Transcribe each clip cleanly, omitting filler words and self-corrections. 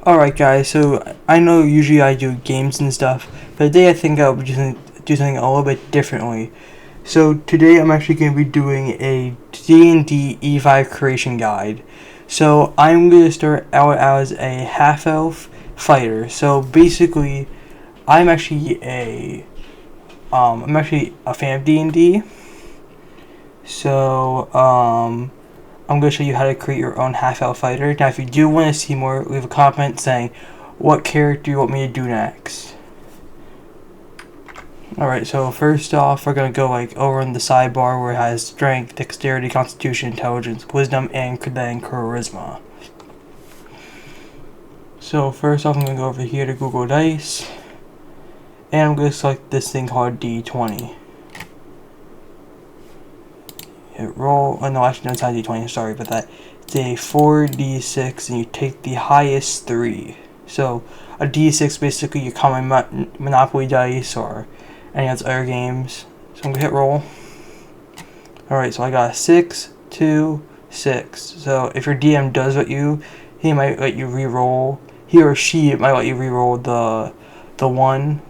Alright guys, so I know usually I do games and stuff, but today I think I'll do something a little bit differently. So today I'm actually going to be doing a D&D E5 creation guide. So I'm going to start out as a half-elf fighter. So basically, I'm actually a fan of D&D. So I'm going to show you how to create your own half-elf fighter. Now, if you do want to see more, leave a comment saying what character you want me to do next. Alright, so first off, we're going to go over in the sidebar where it has strength, dexterity, constitution, intelligence, wisdom, and then charisma. So first off, I'm going to go over here to Google Dice, and I'm going to select this thing called D20. Hit roll. Oh no, actually no, it's not D20, sorry about that. It's a 4d6 and you take the highest 3. So a d6 basically your common Monopoly dice or any of those other games. So I'm gonna hit roll. Alright, so I got a 6, 2, 6. So if your DM does what he might let you re-roll. He or she might let you re-roll the 1.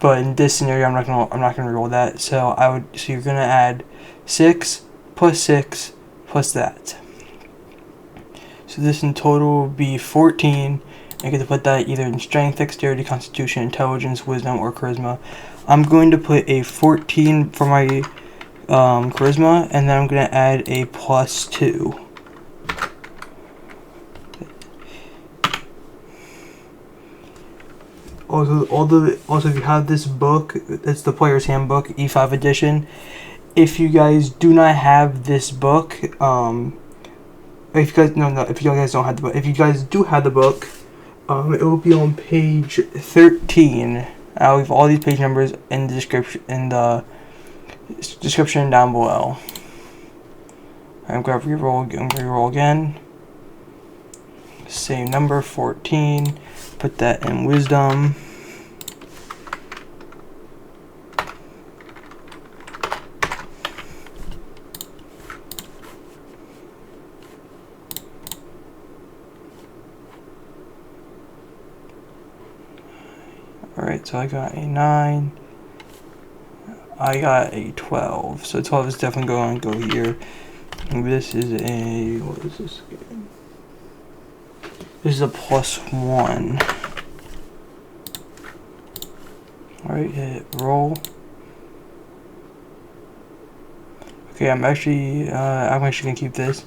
But in this scenario I'm not gonna re-roll that. So you're gonna add 6 plus 6 plus that. So this in total will be 14. I get to put that either in strength, dexterity, constitution, intelligence, wisdom, or charisma. I'm going to put a 14 for my charisma, and then I'm going to add a plus 2. Also, if you have this book, it's the Player's Handbook, E5 edition. If you guys do not have this book, if you guys don't have the book, if you guys do have the book, it will be on page 13. I'll leave all these page numbers in the description down below. I'm gonna reroll again. Same number, 14. Put that in wisdom. Alright, so I got a 9. I got a 12. So 12 is definitely going to go here. And this is a... what is this again? This is a plus 1. Alright, hit roll. Okay, I'm actually going to keep this.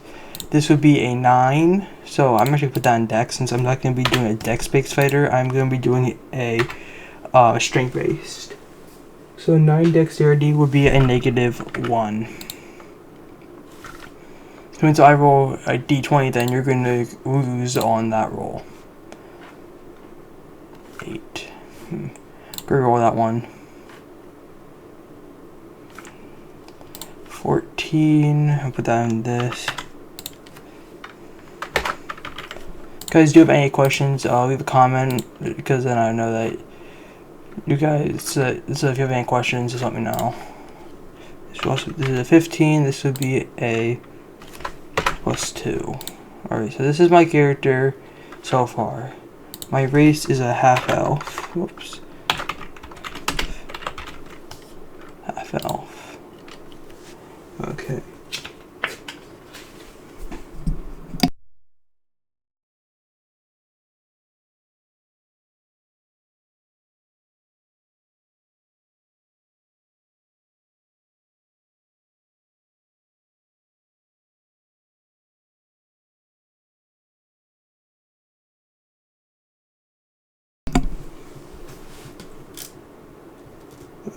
This would be a 9. So I'm actually going to put that in dex. Since I'm not going to be doing a dex-based fighter, I'm going to be doing a strength-based. So 9 dexterity would be a -1. So once I roll a d20, then you're going to lose on that roll. 8. Reroll that one. 14. I'll put that in this. Guys, do you have any questions? Leave a comment, because then I know that you guys. So if you have any questions, just let me know. This is a 15. This would be a plus 2. Alright, so this is my character so far. My race is a half-elf. Whoops. Half-elf. Okay.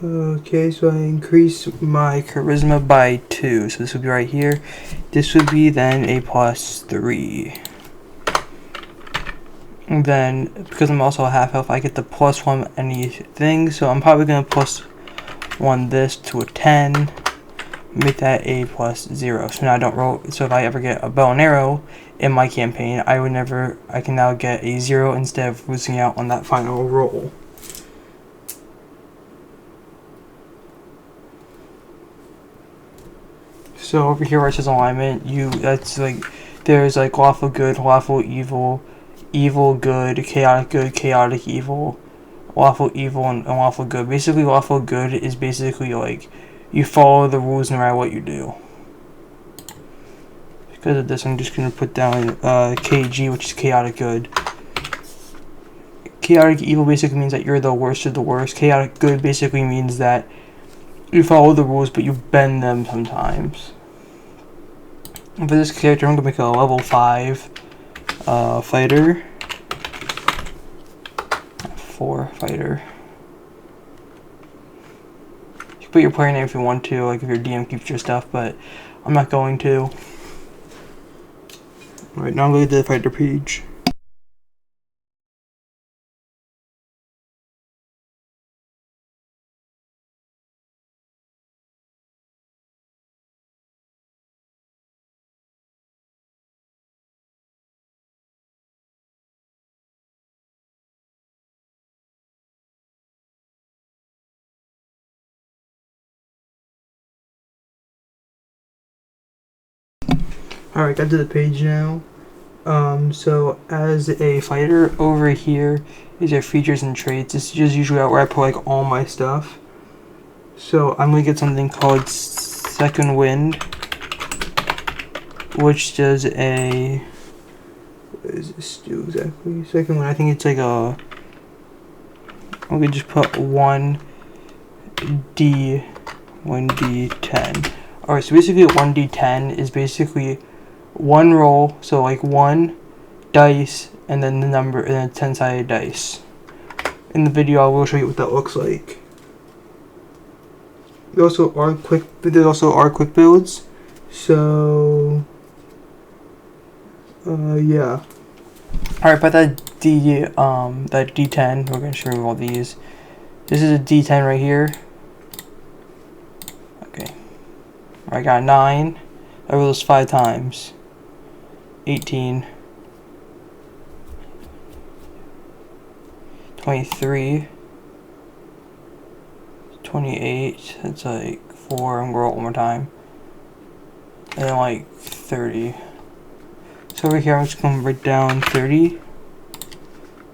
Okay, so I increase my charisma by 2. So this would be right here. This would be then a plus 3. And then, because I'm also a half-elf, I get the plus 1 anything. So I'm probably going to plus 1 this to a 10. Make that a plus 0. So now I don't roll. So if I ever get a bow and arrow in my campaign, I can now get a 0 instead of losing out on that final roll. So over here where it says alignment, there's lawful good, lawful evil, evil, good, chaotic evil, lawful evil, and lawful good. Basically, lawful good is basically like you follow the rules no matter what you do. Because of this, I'm just going to put down KG, which is chaotic good. Chaotic evil basically means that you're the worst of the worst. Chaotic good basically means that you follow the rules, but you bend them sometimes. And for this character, I'm going to make a level 5 fighter. 4 fighter. You can put your player name if you want to, like if your DM keeps your stuff, but I'm not going to. Alright, now I'm going to the fighter page. Alright, got to the page now. So as a fighter, over here is your features and traits. This is just usually where I put like all my stuff. So I'm gonna get something called Second Wind, which does a, what does this do exactly? Second Wind, I think it's like a, I'm gonna just put 1d10. Alright, so basically 1d10 is basically one roll, so like 1 dice and then the number and then 10-sided dice. In the video I will show you what that looks like. There's also are quick builds. So yeah. Alright, but that D10, we're gonna show you all these. This is a D10 right here. Okay. I got 9. I rolled this 5 times. 18, 23, 28, that's like 4, I'm gonna roll it one more time, and then like 30. So over here I'm just gonna write down 30,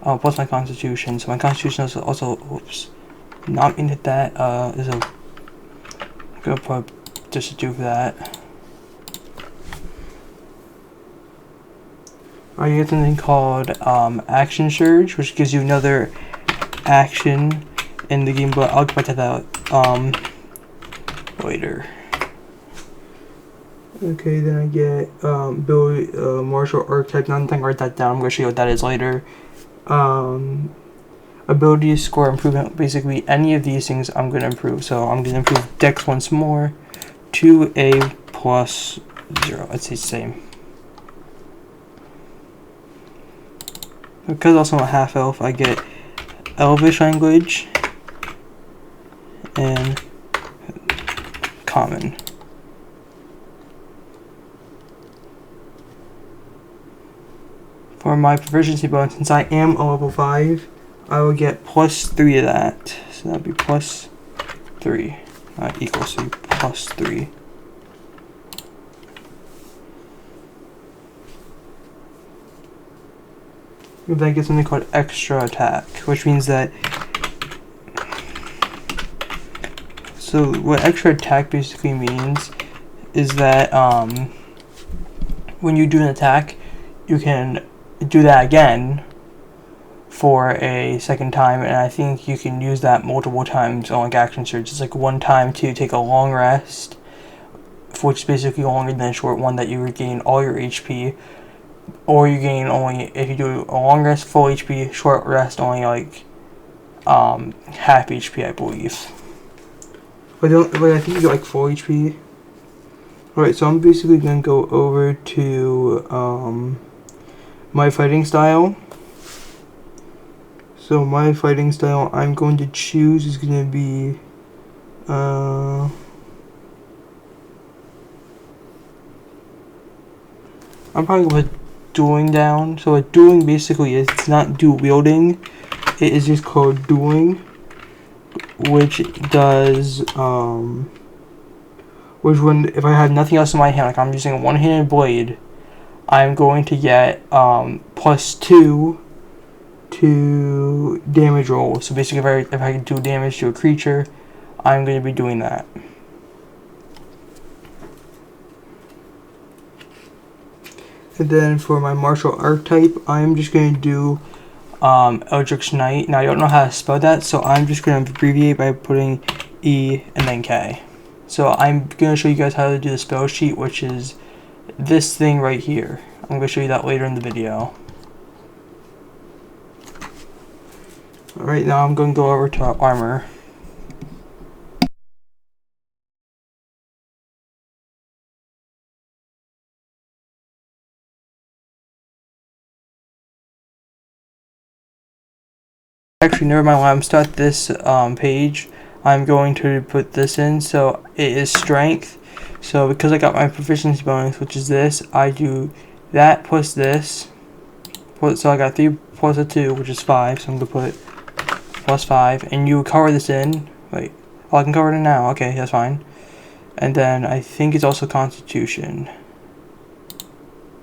plus my constitution. So my constitution is also, oops, not mean to hit that, is a, I'm gonna put just to do for that. You get something called Action Surge, which gives you another action in the game, but I'll get to that later. Okay, then I get ability, martial archetype. Not going to write that down. I'm going to show you what that is later. Ability score improvement. Basically, any of these things I'm going to improve. So I'm going to improve Dex once more to a plus 0. I'd say same. Because also I'm a half elf, I get Elvish language and common. For my proficiency bonus, since I am a level 5, I will get plus 3 of that. So that would be plus 3, not equals to plus 3. Then I get something called extra attack, which means that, so what extra attack basically means is that when you do an attack, you can do that again for a second time, and I think you can use that multiple times on like Action Surge. It's like one time to take a long rest, which is basically longer than a short one, that you regain all your HP. Or you gain only, if you do a long rest, full HP, short rest, only like half HP, I believe. But I think you get like full HP. Alright, so I'm basically gonna go over to my fighting style. So my fighting style I'm going to choose is gonna be I'm probably gonna put dueling down. So what dueling basically is, it's not dual wielding, it is just called dueling, which does which when if I have nothing else in my hand, like I'm using a one-handed blade, I'm going to get +2 to damage roll. So basically, if I can do damage to a creature, I'm going to be doing that. And then for my martial archetype, I'm just going to do Eldritch Knight. Now I don't know how to spell that, so I'm just going to abbreviate by putting E and then K. So I'm going to show you guys how to do the spell sheet, which is this thing right here. I'm going to show you that later in the video. Alright, now I'm going to go over to our armor. Actually, never mind, when I'm start this page, I'm going to put this in. So it is strength. So because I got my proficiency bonus, which is this, I do that plus this. So I got 3 plus a 2, which is 5. So I'm going to put +5. And you cover this in. Wait. Oh, I can cover it in now. Okay, that's fine. And then I think it's also Constitution.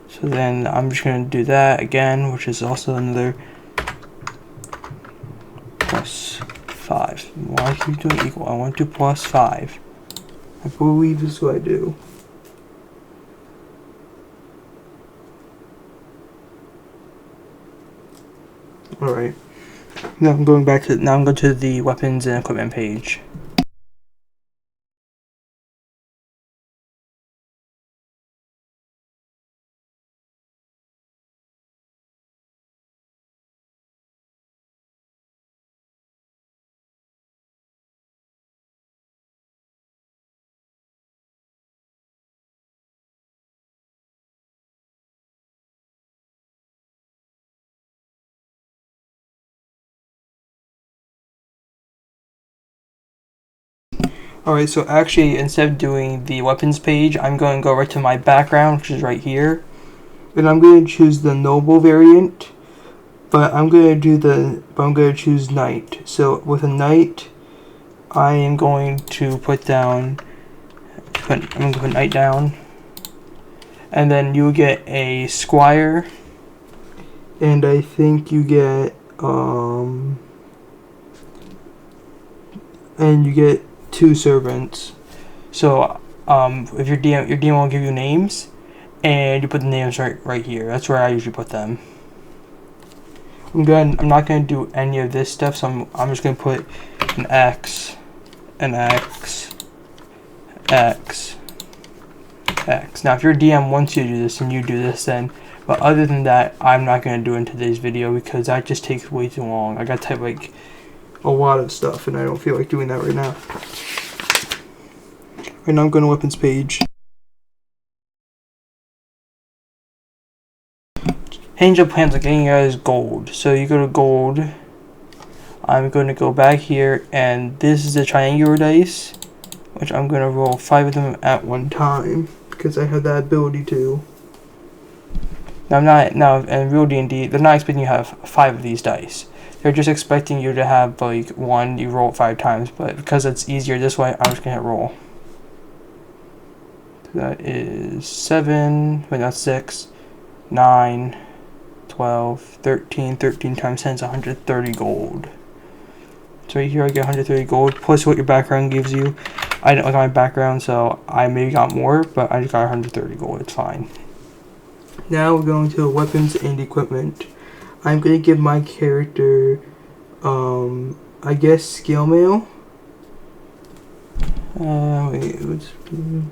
So then I'm just going to do that again, which is also another +5. Why keep doing equal? I want to do +5. I believe this is what I do. Alright. Now I'm going to the weapons and equipment page. Alright, so actually, instead of doing the weapons page, I'm going to go right to my background, which is right here. And I'm going to choose the noble variant, but I'm going to choose knight. So with a knight, I am going to put down, I'm going to put knight down. And then you get a squire. And I think you get, and you get 2 servants. So if your DM will give you names, and you put the names right here. That's where I usually put them. I'm not gonna do any of this stuff, so I'm just gonna put an X, an X, X, X. Now if your DM wants you to do this, and you do this, then. But other than that, I'm not gonna do it in today's video because that just takes way too long. I gotta type like a lot of stuff, and I don't feel like doing that right now. Right now I'm going to weapons page. Change of plans on getting you guys gold. So you go to gold. I'm going to go back here, and this is the triangular dice, which I'm going to roll 5 of them at one time because I have that ability to. Now in real D&D, they're not expecting you to have 5 of these dice. They're just expecting you to have like 1. You roll it 5 times, but because it's easier this way, I'm just gonna hit roll. That is 7. Wait, that's 6, 9, 12, 13. 13 times 10 is 130 gold. So right here I get 130 gold plus what your background gives you. I didn't look at my background, so I maybe got more, but I just got 130 gold. It's fine. Now we're going to weapons and equipment. I'm going to give my character, I guess, scale mail. Wait, let's do...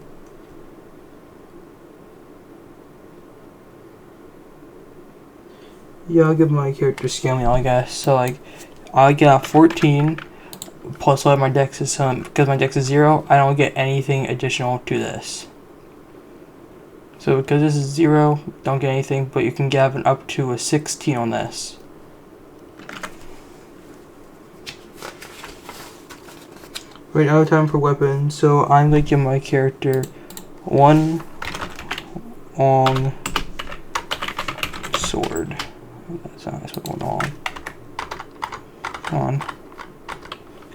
Yeah, I'll give my character scale mail, I guess. So, like, I get 14, plus what my dex is, because my dex is 0, I don't get anything additional to this. So because this is 0, don't get anything, but you can get up to a 16 on this. Right now, time for weapons. So I'm going to give my character 1 long sword. That's not nice, but 1 long. Come on.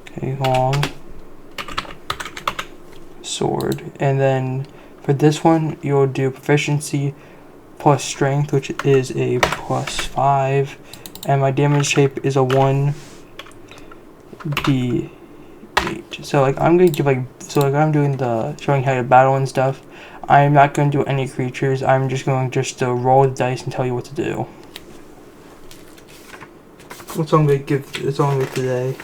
Okay, long sword. And then for this one, you'll do proficiency plus strength, which is a +5, and my damage shape is a 1d8. So like I'm gonna give I'm doing the showing how to battle and stuff. I'm not gonna do any creatures. I'm just going to roll the dice and tell you what to do. That's all I'm gonna give. That's all I'm gonna do today.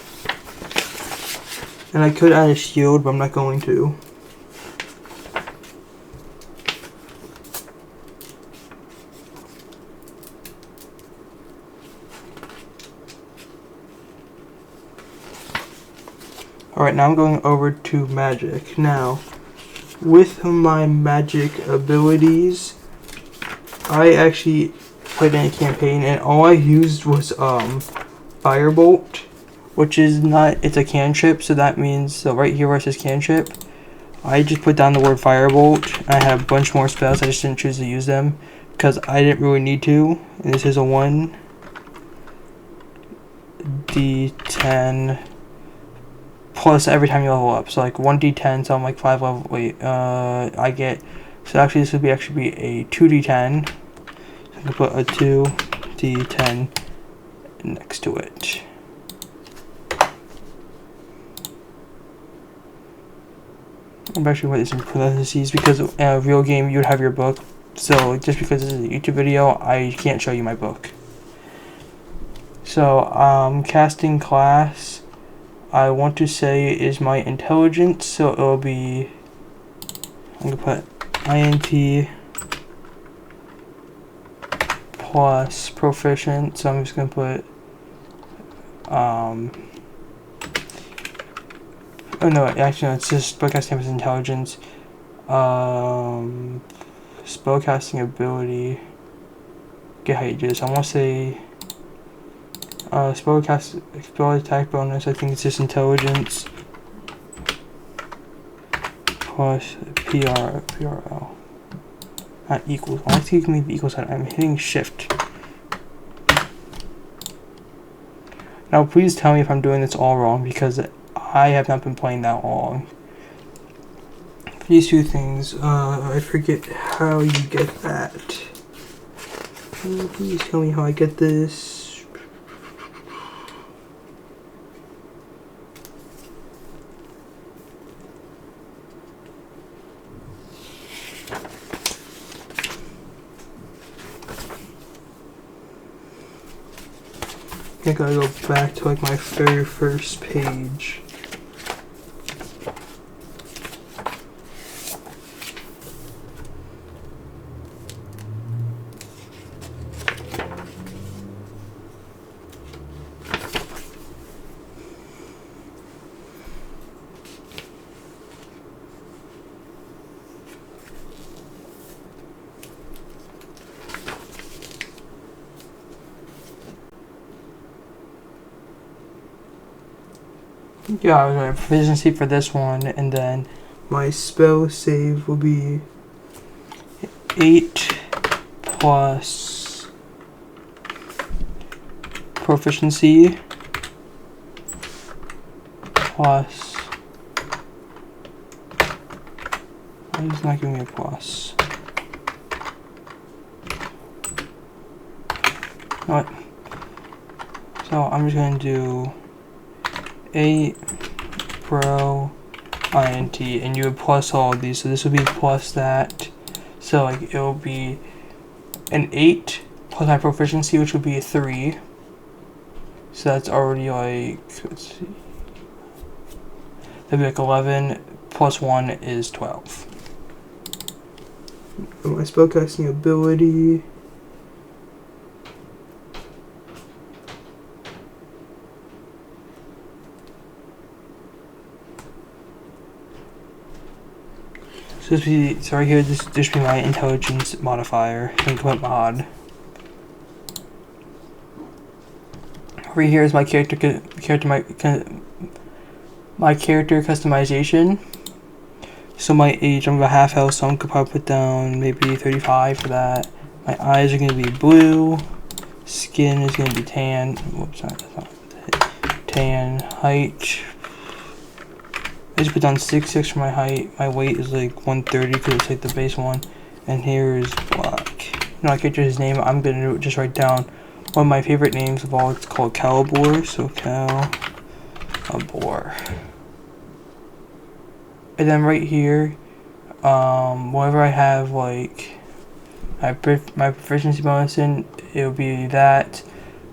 And I could add a shield, but I'm not going to. Alright, now I'm going over to magic. Now, with my magic abilities, I actually played in a campaign and all I used was Firebolt, which is not, it's a cantrip, so that means, so right here where it says cantrip, I just put down the word Firebolt. I have a bunch more spells, I just didn't choose to use them because I didn't really need to. And this is a 1d10 plus every time you level up, so like 1d10, so I'm like 5 level, I get, so actually this would be a 2d10, so I can put a 2d10 next to it. I'm actually putting this in parentheses because in a real game you would have your book, so just because this is a YouTube video, I can't show you my book. So, casting class, I want to say is my intelligence, so it'll be, I'm gonna put INT plus proficient, so I'm just gonna put, oh no, actually no, it's just spellcasting with intelligence, spellcasting ability, get how you do this, I want to say, spell attack bonus, I think it's just intelligence plus PRL. Not equals. I like to give me the equal sign. I'm hitting shift. Now please tell me if I'm doing this all wrong because I have not been playing that long. For these two things, I forget how you get that. Please tell me how I get this. I think I gotta go back to like my very first page. Yeah, I was going to proficiency for this one, and then my spell save will be 8 plus proficiency plus. Why is it not giving me a plus? What? So I'm just going to do 8 pro INT, and you would plus all of these, so this would be plus that, so like it will be an 8 plus my proficiency, which would be a 3, so that's already like, let's see, that'd be like 11 plus 1 is 12. My spellcasting ability, so right here, this should be my intelligence modifier. I can put mod. Over here is my character customization. So my age, I'm about half health, so I'm gonna probably put down maybe 35 for that. My eyes are gonna be blue. Skin is gonna be tan. Whoops, that's not tan. Height. I just put down 6'6" for my height. My weight is like 130 because it's like the base one. And here is black. know, like his name, I'm gonna just write down one of my favorite names of all. It's called Calibor, so Calibor. And then right here, whenever I have like my proficiency bonus in, it'll be that.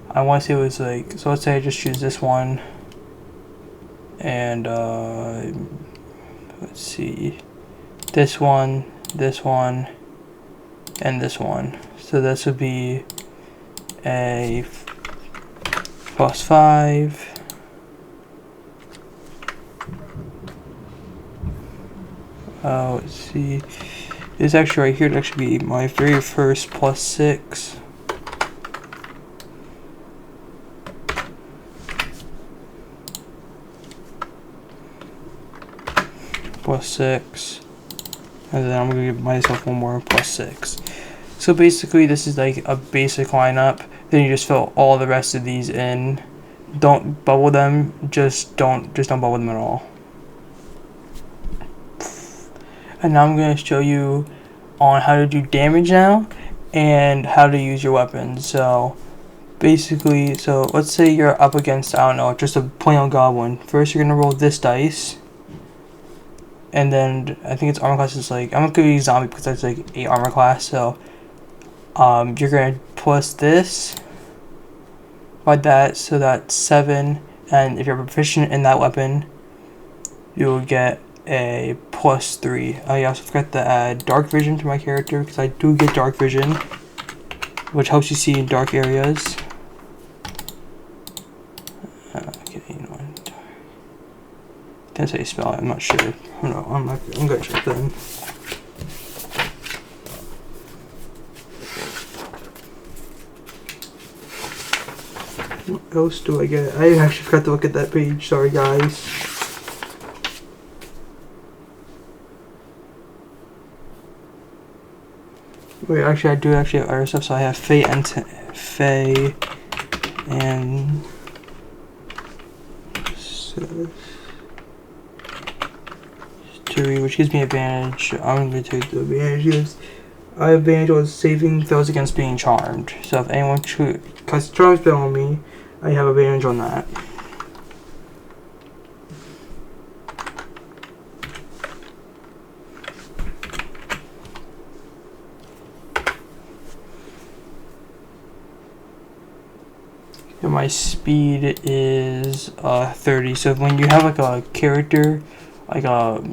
I want to say it was like, so let's say I just choose this one, and let's see, this one, and this one. So this would be a +5. Let's see. This actually right here would actually be my very first +6. +6. And then I'm going to give myself one more +6. So basically this is like a basic lineup. Then you just fill all the rest of these in. Don't bubble them, just don't bubble them at all. And now I'm going to show you on how to do damage now and how to use your weapons. So basically, so let's say you're up against, I don't know, just a plain old goblin. First you're going to roll this dice. And then I think its armor class is like, I'm not going to use zombie because that's like 8 armor class. So you're going to plus this by that, so that's 7. And if you're proficient in that weapon, you will get a +3. I also forgot to add dark vision to my character because I do get dark vision, which helps you see in dark areas. Okay, you know what? That's how you spell it. I'm not sure. No, I'm gonna check then. What else do I get? I actually forgot to look at that page. Sorry, guys. Wait, actually, I do actually have other stuff. So I have Fae and Turi, which gives me advantage. I'm going to take the advantages. I have advantage on saving throws against being charmed. So if anyone casts charm spell on me, I have advantage on that. And my speed is 30. So when you have like a character, like a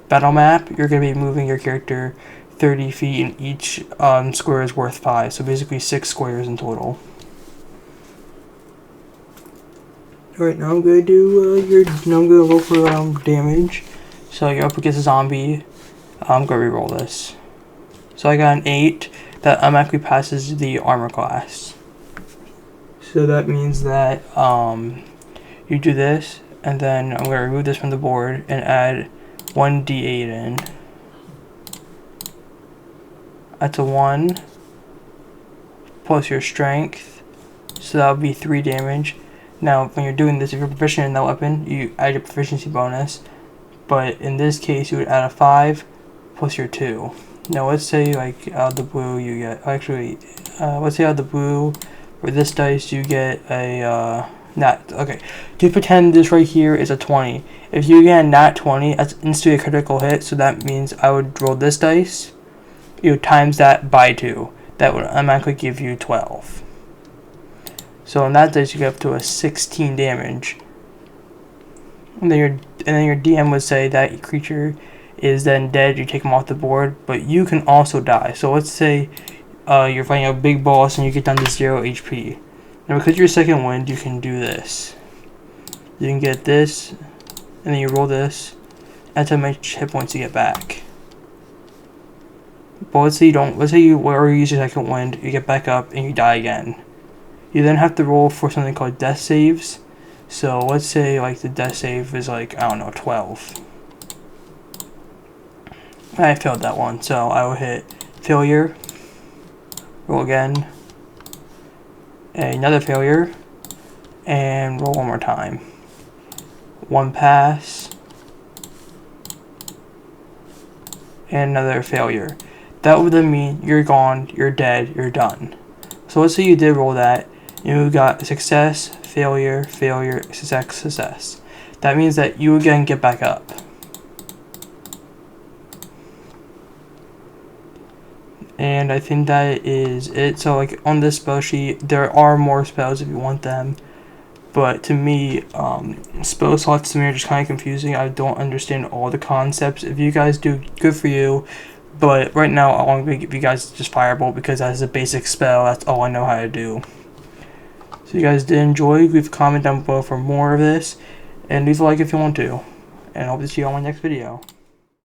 battle map, you're going to be moving your character 30 feet, and each square is worth 5. So basically 6 squares in total. Alright, now I'm going to do now I'm going to roll for damage. So you're up against a zombie. I'm going to reroll this. So I got an 8. That automatically passes the armor class. So that means that you do this, and then I'm going to remove this from the board and add 1d8 in. That's a 1 plus your strength, so that would be 3 damage. Now when you're doing this, if you're proficient in that weapon, you add your proficiency bonus, but in this case you would add a 5 plus your 2. Now let's say like out of the blue you get, actually let's say out of the blue for this dice you get a okay, to pretend this right here is a 20. If you get a nat 20, that's instantly a critical hit, so that means I would roll this dice, you times that by 2. That would automatically give you 12. So in that dice you get up to a 16 damage. And then your DM would say that creature is then dead, you take them off the board, but you can also die. So let's say you're fighting a big boss and you get down to 0 HP. Now because you're second wind, you can do this. You can get this, and then you roll this, and how much hit points you get back. But let's say you already use your second wind, you get back up and you die again. You then have to roll for something called death saves. So let's say like the death save is like, I don't know, 12. I failed that one, so I will hit failure, roll again, another failure, and roll one more time. 1 pass, and another failure. that would then mean you're gone, you're dead, you're done. So let's say you did roll that, and you got success, failure, failure, success, success. That means that you again get back up. And I think that is it. So like on this spell sheet, there are more spells if you want them. But to me, spell slots to me are just kind of confusing. I don't understand all the concepts. If you guys do, good for you. But right now, I want to give you guys just Firebolt because that's a basic spell. That's all I know how to do. So you guys did enjoy, leave a comment down below for more of this. And leave a like if you want to. And I hope to see you on my next video.